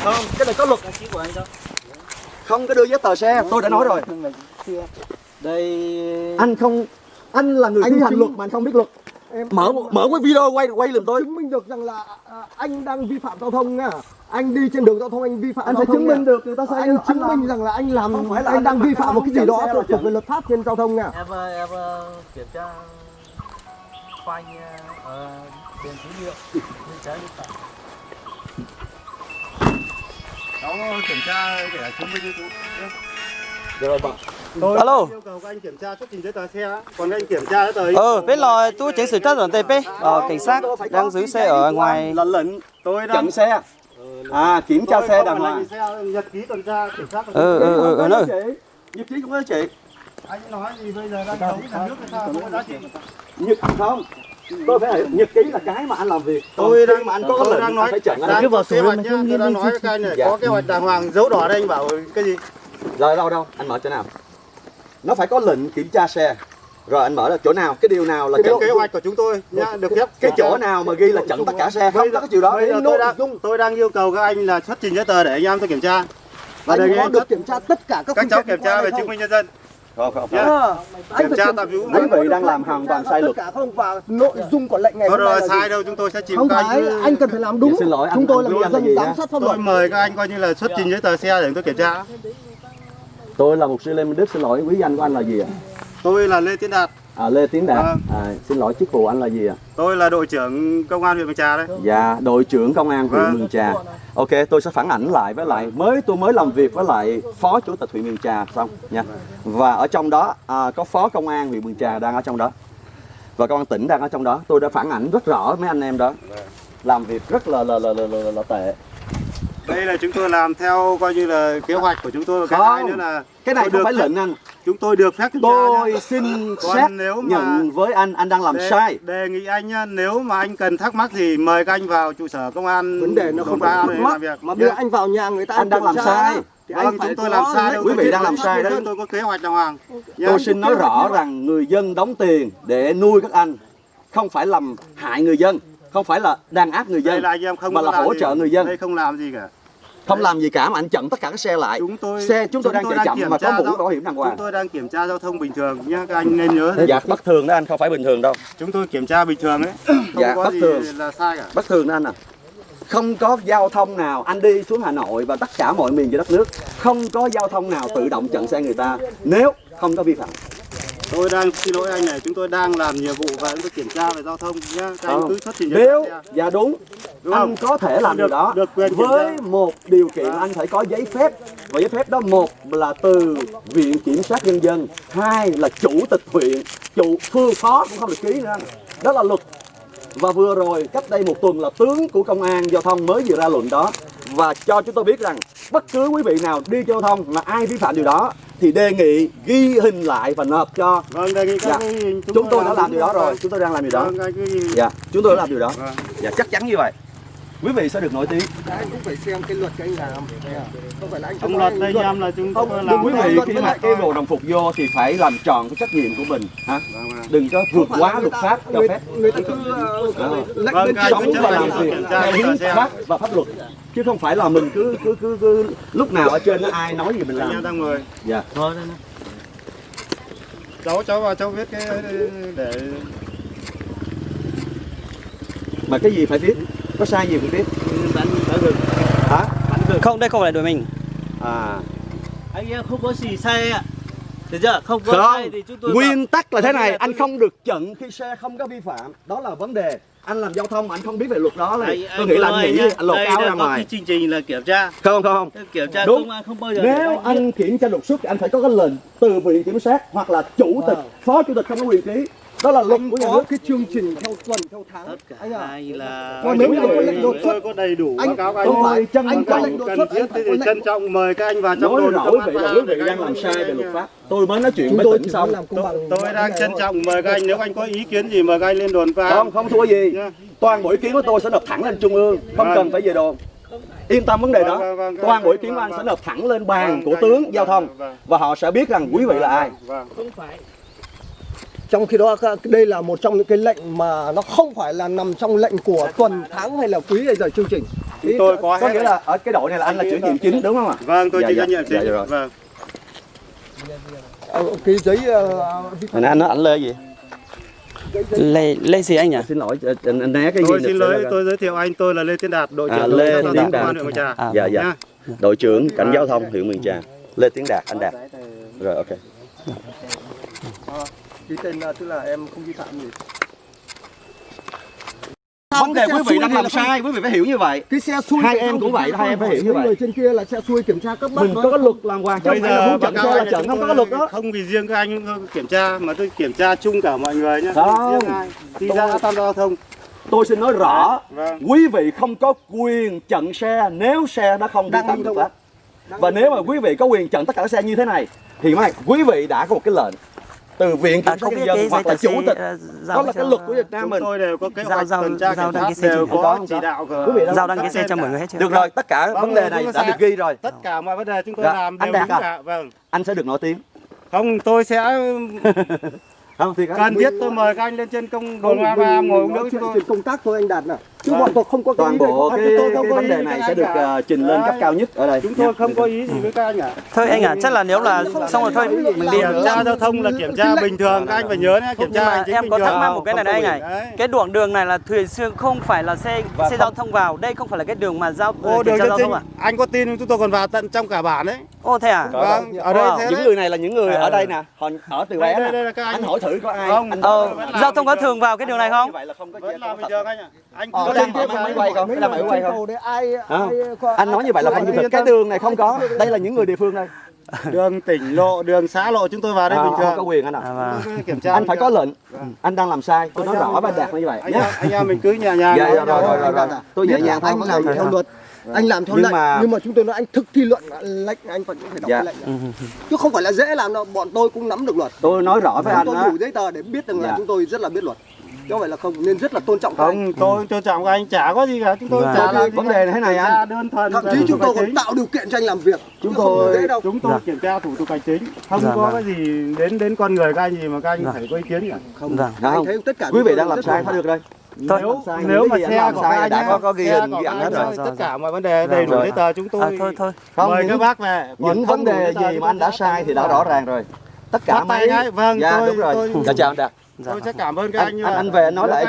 Không, cái này có luật. Không có đưa giấy tờ xe, tôi đã nói rồi. Đây Anh là người thi hành luật mà anh không biết luật. Mở cái video quay giùm tôi. Chứng minh được rằng là anh đang vi phạm giao thông nha. Anh đi trên đường giao thông anh vi phạm Anh giao phải chứng thông minh được người ta sai. anh chứng minh rằng là anh làm, anh đang vi phạm một cái gì đó thuộc về luật pháp trên giao thông nha. em kiểm tra khoanh tiền số liệu như trái vi phạm. Đó kiểm tra để chứng minh cho Rồi bà. tôi Alo. yêu cầu các anh kiểm tra xuất trình giấy tờ xe, còn anh kiểm tra giấy tờ. Biết rồi, tôi chính xử trách rồi TP. Cảnh sát đang giữ xe ở ngoài. Là lệnh Tôi đang chặn xe. Kiểm tra xe đàng hoàng. Nhật ký tuần tra kiểm soát. Nữa. Nhật ký cũng có chị. Anh nói gì bây giờ đang giấu nhà nước hay sao? Không có giá trị. Nhật không. Tôi phải hiểu nhật ký là cái mà anh làm việc. Tôi Còn đang khi mà anh có lệnh đang nói phải chặn anh. đang kế hoạch nhá. Tôi đang nói cái này có kế hoạch đàng hoàng, dấu đỏ đây anh bảo cái gì? Rồi đâu, anh mở chỗ nào? Nó phải có lệnh kiểm tra xe. Rồi anh mở là chỗ nào, cái điều nào là Cái chặn? kế hoạch của chúng tôi nhá, được phép. Cái chỗ nào mà ghi là chặn tất cả xe, không có cái chiều đó. Bây giờ tôi đang yêu cầu các anh là xuất trình giấy tờ để anh em tôi kiểm tra. Và đề Anh nghị có được kiểm tra tất cả các các cháu kiểm tra về chứng minh nhân dân. Không. Kiểm tra tạm giữ. Quý vị đang làm hoàn toàn sai luật. Tất cả không và nội dung của lệnh này Thôi rồi, là sai gì? đâu, chúng tôi sẽ chịu. Không các phải, anh. anh cần phải làm đúng. Xin lỗi, anh chúng tôi là anh người là gì dân hả? giám sát pháp Tôi luật. mời các anh coi như là xuất trình giấy tờ xe để tôi kiểm tra. Tôi là mục sư Lê Minh Đức, xin lỗi, quý danh của anh là gì ạ? Tôi là Lê Tiến Đạt. Lê Tiến Đạt. Vâng. Xin lỗi, chức vụ anh là gì ạ? Tôi là đội trưởng công an huyện Mường Trà đấy. Dạ, đội trưởng công an huyện Mường Trà. Ok, tôi sẽ phản ảnh lại với lại tôi mới làm việc với lại phó chủ tịch huyện Mường Trà xong nha. Và ở trong đó có phó công an huyện Mường Trà đang ở trong đó. Và công an tỉnh đang ở trong đó. Tôi đã phản ảnh rất rõ mấy anh em đó. Làm việc rất là tệ. Đây là chúng tôi làm theo coi như là kế hoạch của chúng tôi. Cái Không, hai nữa là cái này không phải lệnh anh. Chúng tôi được phép kiểm tra. Tôi xin Còn xác nếu mà nhận với anh đang làm sai. Đề nghị anh nhá, nếu mà anh cần thắc mắc thì mời các anh vào trụ sở công an. Vấn đề nó không phải thắc mắc mà đưa anh vào nhà người ta Anh đang làm kiểm tra. sai. Thì Vâng, anh phải chúng tôi làm sai đâu. Quý vị đang làm sai đấy. Chúng tôi có kế hoạch đàng hoàng. Tôi xin nói rõ rằng người dân đóng tiền để nuôi các anh, không phải làm hại người dân, không phải là đàn áp người Đây dân, là anh em không mà là hỗ trợ người dân. Đây không làm gì cả. Không làm gì cả mà anh chặn tất cả các xe lại. Chúng tôi đang chạy chậm mà có mũ bảo hiểm đàng hoàng. Chúng tôi đang kiểm tra giao thông bình thường nhá, các anh nên nhớ. Dạ, bất thường đó anh, không phải bình thường đâu. Chúng tôi kiểm tra bình thường ấy. Không Dạ, có bất gì thường. là sai cả. Bất thường đó anh à. Không có giao thông nào, anh đi xuống Hà Nội và tất cả mọi miền trên đất nước, không có giao thông nào tự động chặn xe người ta nếu không có vi phạm. Tôi đang xin lỗi anh này, chúng tôi đang làm nhiệm vụ và chúng tôi kiểm tra về giao thông nhá. Các anh cứ xuất trình Nếu giấy tờ. dạ đúng anh có thể làm điều đó được quyền kiểm với tra. một điều kiện anh phải có giấy phép, và giấy phép đó một là từ viện kiểm sát nhân dân, hai là chủ tịch huyện, phó cũng không được ký nữa. Đó là luật. Và vừa rồi cách đây một tuần là tướng của công an giao thông mới vừa ra luận đó và cho chúng tôi biết rằng bất cứ quý vị nào đi giao thông mà ai vi phạm điều đó thì đề nghị ghi hình lại và nộp cho. Vâng, đề nghị các Chúng tôi đã làm điều đó rồi, chúng tôi đang làm điều đó. Vâng, anh cứ ghi. Dạ, chúng tôi đã làm điều đó. Vâng. Dạ, chắc chắn như vậy. Quý vị sẽ được nổi tiếng. Anh cũng phải xem cái luật cái anh làm. Không phải là anh Ông luật đây nhầm là chúng tôi làm. Quý vị khi mặc cái đồ đồng phục vô thì phải làm tròn cái trách nhiệm của mình, hả? Đừng có vượt quá luật pháp cho phép. người ta cứ lệnh Vâng, bên các Sống anh và làm việc theo hiến pháp và pháp luật, chứ không phải là mình cứ lúc nào ở trên nó ai nói gì mình Anh em làm. đang mời. Dạ. Cháu vào cháu viết cái để Mà cái gì phải viết? Có sai gì phải viết? Hả? Không, đây không phải đội mình. Anh em không có gì sai ạ. Được chưa? Không có sai thì chúng tôi Nguyên tắc là thế này, anh không được chặn khi xe không có vi phạm. Đó là vấn đề. Anh làm giao thông mà anh không biết về luật đó thì tôi nghĩ là anh nghĩ anh lột áo ra ngoài. Cái chương trình là kiểm tra. Không. Kiểm tra Đúng. công an không bao giờ. Nếu anh kiểm tra đột xuất thì anh phải có cái lệnh từ viện kiểm sát hoặc là chủ tịch, phó chủ tịch không có quyền ký. Đó là luật của nhà có nước. cái chương trình theo tuần theo tháng. Tất cả Anh ạ. hai là Còn nếu như có lệnh đột xuất tôi có đầy đủ báo cáo không phải anh có lệnh đột cần xuất thiết anh phải thì có trân lệnh. trọng mời các anh vào trong Nói đồn rõ công quý an vị là quý vị đang làm sai về luật pháp. Tôi mới nói chuyện Chúng với tôi tỉnh chỉ xong. muốn làm công bằng. Tôi đang trân trọng mời các anh, nếu anh có ý kiến gì mời các anh lên đồn qua. Không thua gì. Nha. Toàn bộ ý kiến của tôi sẽ nộp thẳng lên trung ương, không Vâng. cần phải về đồn. Yên tâm vấn đề đó. Vâng. Toàn bộ ý kiến của anh sẽ nộp thẳng lên bàn Vâng, của vâng, tướng vâng, giao thông vâng. và họ sẽ biết rằng quý vị là ai. Vâng. không phải. Trong khi đó đây là một trong những cái lệnh mà nó không phải là nằm trong lệnh của tuần, tháng hay là quý hay giờ chương trình. Chúng tôi có Có hết. nghĩa là ở cái đội này là anh là chủ nhiệm chính đúng không ạ? Vâng, tôi Dạ, chịu dạ, trách nhiệm dạ, chính. dạ rồi. Vâng. Cái giấy vi Hồi nãy anh nói anh Lê gì? Lê gì anh nhỉ? Xin lỗi, anh né cái Tôi gì xin được lỗi, rồi. tôi giới thiệu anh, tôi là Lê Tiến Đạt, đội trưởng Lê đội giao Tiến thông Đạt. công an huyện Mường Trà. Dạ dạ. Nhá. Đội trưởng cảnh giao thông huyện Mường Trà. Lê Tiến Đạt, anh Đạt. Rồi ok. ký tên tức là em không vi phạm gì. Vấn đề quý vị đang làm sai, quý vị phải hiểu như vậy. Cái xe xui Hai em cũng vậy, hai em phải hiểu như vậy. Người trên kia là xe xui kiểm tra các bác Mình có cái luật làm quan chứ Bây không phải là giờ muốn trận xe là trận, không có cái luật đó. không vì riêng các anh kiểm tra mà tôi kiểm tra chung cả mọi người nhé. Không. Riêng ai khi ra tham gia giao thông. Tôi xin nói rõ, Vâng. quý vị không có quyền chặn xe nếu xe nó không vi phạm luật pháp. Và nếu mà quý vị có quyền chặn tất cả các xe như thế này thì mai quý vị đã có một cái lệnh từ viện kiểm sát nhân dân hoặc là chủ tịch. Đó là cái luật của Việt Nam Chúng mình. tôi đều có kế hoạch tuần tra kiểm đăng ký soát, xe đều chưa? có chỉ đạo của Quý vị Giao đăng ký xe cho mọi người hết chưa? Được rồi, tất cả vấn đề này đã được ghi rồi. Tất cả mọi vấn đề chúng tôi Dạ, làm anh đều Đạt đúng à? cả. Vâng. Anh sẽ được nổi tiếng. Không, tôi sẽ Không thì cần thiết tôi mời các anh lên trên công đồn A3 ngồi uống nước với chúng tôi. chuyện công tác thôi anh Đạt nào. Chứ bọn tôi không có toàn bộ cái không có vấn đề ý này với sẽ các được anh cả. trình lên cấp cao nhất ở đây. Chúng tôi không có ý gì với các anh cả. Thôi anh ạ, chắc là nếu là xong rồi thôi mình đi. Kiểm tra giao thông là kiểm tra bình thường, các anh phải nhớ nhé, kiểm Nhưng tra mà hành chính em bình có thường. thắc mắc một cái này đây anh Đấy. này. Cái đoạn đường này là thường xuyên không phải là xe giao thông vào, đây không phải là cái đường mà Ô, đường kiểm tra dân giao sinh, thông à? anh có tin chúng tôi còn vào tận trong cả bản đấy. Ô thế à? Vâng, ở đây thế Những đấy. người này là những người ở đây nè, họ ở từ bé Đây nè. là các anh. Anh hỏi thử có ai? Không. Anh Giao thông có thường vào cái đường này không? Như vậy là không có Vẫn làm bình thường anh ạ. Anh Có cứ đang lên ở máy quay không? Cái đang ở quay không? Để ai Anh nói như vậy là không được. Cái đường này không có. Đây là những người địa phương đây. đường tỉnh lộ, đường xã lộ chúng tôi vào đây bình Không có thường. quyền anh ạ. Kiểm tra. Anh phải có lệnh. Anh đang làm sai. Tôi nói rõ với anh Đạt như vậy nhé. Anh em mình cứ nhẹ nhàng. Dạ, nói. rồi. Tôi nhẹ nhàng thôi. anh làm theo luật, anh làm theo Nhưng lệnh, mà- nhưng mà chúng tôi nói anh thực thi luận lệnh anh vẫn phải đọc Dạ. cái lệnh này. Chứ không phải là dễ làm đâu, bọn tôi cũng nắm được luật. Tôi nói rõ với Chúng anh tôi á. đủ giấy tờ để biết rằng là Dạ. chúng tôi rất là biết luật. Chứ không phải là không, nên rất là tôn trọng các anh. Không, tôi tôn trọng các anh chả có gì cả. Chúng tôi Vâng. chả làm gì Vấn đề là thế này cả. anh. Kiểm tra đơn thuần. Thậm về chí thủ chúng tục tôi hành còn chính. tạo điều kiện cho anh làm việc. Chúng Chứ không tôi- dễ đâu. Chúng tôi Dạ. kiểm tra thủ tục hành chính, không Dạ, có vâng. cái gì đến con người các anh gì mà các anh phải có ý kiến cả. Không, Vâng. Không. anh thấy tất cả Quý chúng vị tôi đang làm rất sai là- phải được đây. Thôi. Nếu mà Cái gì xe anh làm của sai các anh đã nhá, có ghi xe hình của ghi các ảnh anh hết rồi. ơi, tất cả mọi vấn đề đầy đủ Rồi. giấy tờ chúng tôi Thôi. Không, mời những- các bác về. Còn Những không vấn đủ đề giấy tờ gì chúng mà anh đã tôi sai thì đã rõ ràng rồi. Tất cả Bắt tay mấy ngay. Vâng, dạ tôi- đúng rồi. tôi- Dạ chào anh Đạt. Tôi sẽ cảm ơn các anh như vậy. Anh về anh nói lại